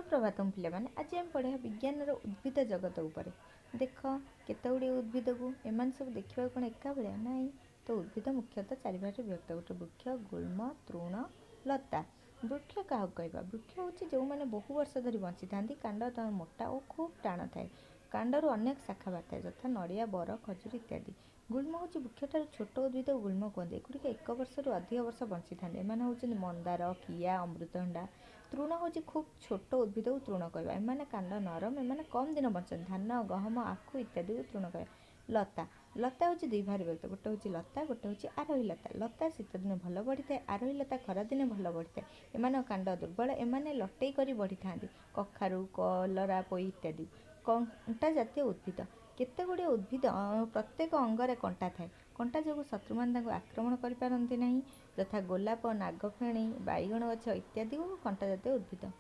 सुप्रभातम पिलामाने आज आम पढ़ा विज्ञान उद्भिद जगत उपर देख केते गुड़े उद्भिद को एम सब देखा कौन एका भाया ना तो उद्भिद मुख्यतः चारि भाग विभक्त गोटे वृक्ष गुल्म तृण लता वृक्ष क्या कहवा वृक्ष हूँ जो मैंने बहु वर्ष धरी बंची था कांड तर मोटा और खूब टाण थाए कांडर अनेक शाखा बाहर यथा नड़िया बर खजूर इत्यादि गुल्म हूँ वृक्ष छोट उद्भिद गुल्म कहते एगुड़िक 1 वर्ष अधिक वर्ष बंची था एम हूँ मंदार किया अमृतभंडा तृण हूँ खूब छोट उद्भिद को तृण कहवा एम कांड नरम एम कम दिन बंचन धान गहम आखु इत्यादि को तृण कहवा लता लता हूँ 2 भाग विभक्त गोटे हूँ लता गोटे हूँ आरोही लता लता शीत दिन भल बढ़ी था आरोही लता खरा दिन भल बढ़ी था एम कांड दुर्बल एम लटे कर बढ़ी था कखारु कलरा पोई इत्यादि कंटा जातीय उद्भिद केते गुड़े उद्भिद प्रत्येक अंगरे कंटा थाए कंटा जो शत्रु मैंने आक्रमण करपारती नहीं यथा गोलाप नागफेणी बैगण गछ इत्यादि कंटा जातीय उद्भिद।